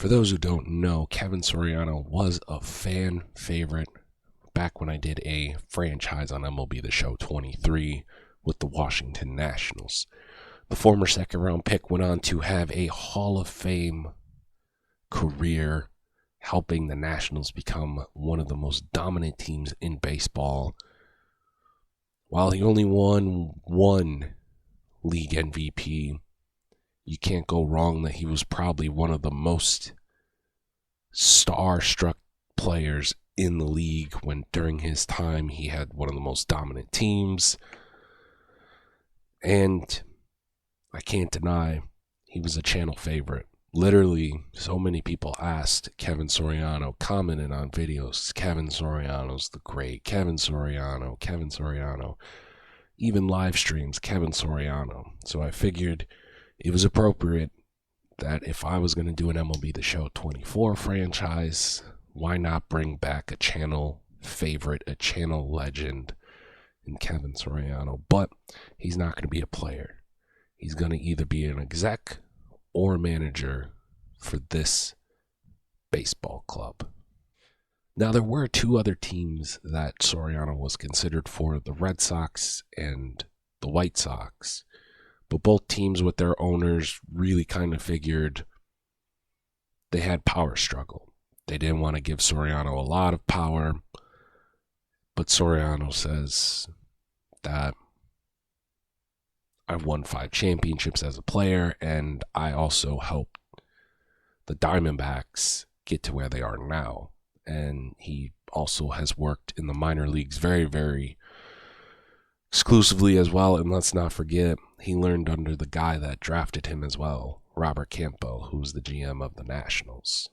For those who don't know, Kevin Soriano was a fan favorite back when I did a franchise on MLB The Show 23 with the Washington Nationals. The former second-round pick went on to have a Hall of Fame career, helping the Nationals become one of the most dominant teams in baseball. While he only won one league MVP, you can't go wrong that he was probably one of the most star-struck players in the league when during his time he had one of the most dominant teams. And I can't deny he was a channel favorite. Literally, so many people asked Kevin Soriano, commented on videos, Kevin Soriano's the great, Kevin Soriano, Kevin Soriano. Even live streams, Kevin Soriano. So I figured it was appropriate that if I was going to do an MLB The Show 24 franchise, why not bring back a channel favorite, a channel legend in Kevin Soriano? But he's not going to be a player. He's going to either be an exec or a manager for this baseball club. Now, there were two other teams that Soriano was considered for, the Red Sox and the White Sox. But both teams with their owners really kind of figured they had power struggle. They didn't want to give Soriano a lot of power, but Soriano says that I won 5 championships as a player, and I also helped the Diamondbacks get to where they are now. And he also has worked in the minor leagues very, very exclusively as well. And let's not forget, he learned under the guy that drafted him as well, Robert Campbell, who's the GM of the Nationals.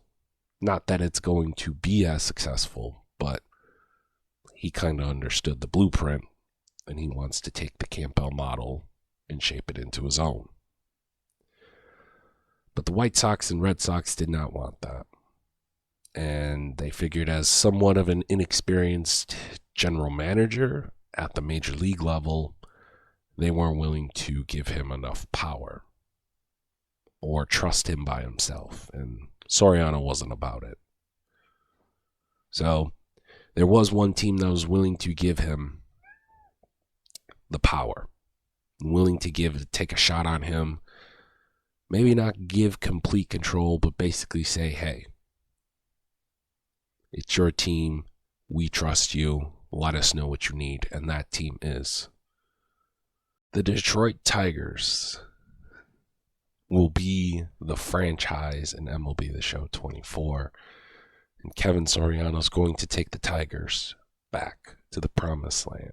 Not that it's going to be as successful, but he kind of understood the blueprint, and he wants to take the Campbell model and shape it into his own. But the White Sox and Red Sox did not want that. And they figured, as somewhat of an inexperienced general manager at the major league level, they weren't willing to give him enough power or trust him by himself. And Soriano wasn't about it. So there was one team that was willing to give him the power, willing to take a shot on him, maybe not give complete control, but basically say, hey, it's your team, we trust you, let us know what you need, and that team is the Detroit Tigers. Will be the franchise in MLB The Show 24, and Kevin Soriano is going to take the Tigers back to the promised land.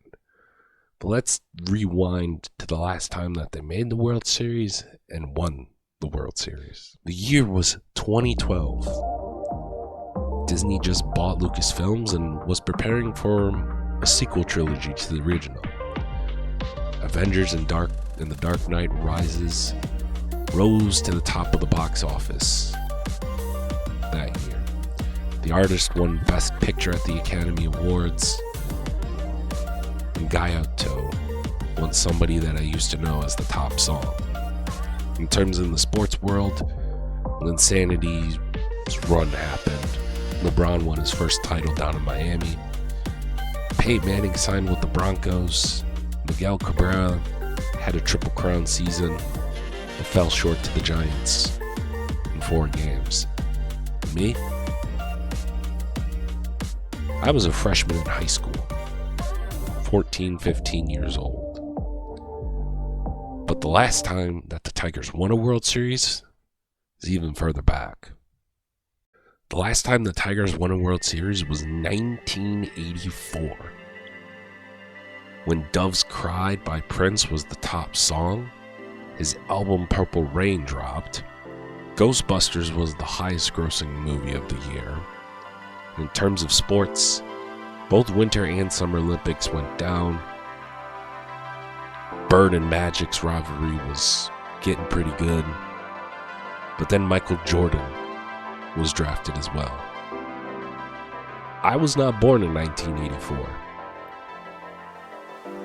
But let's rewind to the last time that they made the World Series and won the World Series. The year was 2012. Disney just bought Lucasfilms and was preparing for a sequel trilogy to the original. Avengers and The Dark Knight Rises rose to the top of the box office that year. The artist won Best Picture at the Academy Awards, and Gallardo won Somebody That I Used to Know as the top song. In terms of the sports world, when Insanity's run happened, LeBron won his first title down in Miami. Peyton Manning signed with the Broncos. Miguel Cabrera had a Triple Crown season, but fell short to the Giants in 4 games. Me? I was a freshman in high school, 14, 15 years old. But the last time that the Tigers won a World Series is even further back. The last time the Tigers won a World Series was 1984. When Doves Cried by Prince was the top song, his album Purple Rain dropped, Ghostbusters was the highest grossing movie of the year. In terms of sports, both Winter and Summer Olympics went down. Bird and Magic's rivalry was getting pretty good. But then Michael Jordan was drafted as well. I was not born in 1984.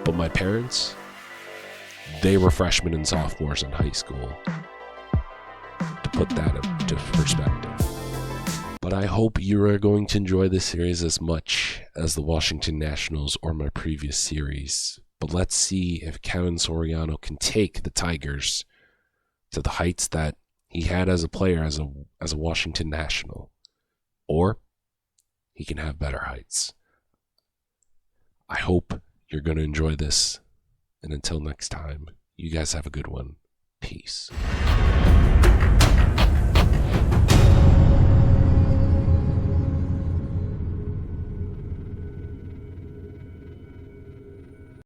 But my parents, they were freshmen and sophomores in high school. To put that into perspective. But I hope you are going to enjoy this series as much as the Washington Nationals or my previous series. But let's see if Kevin Soriano can take the Tigers to the heights that he had as a player, as a Washington National. Or he can have better heights. I hope you're going to enjoy this. And until next time, you guys have a good one. Peace.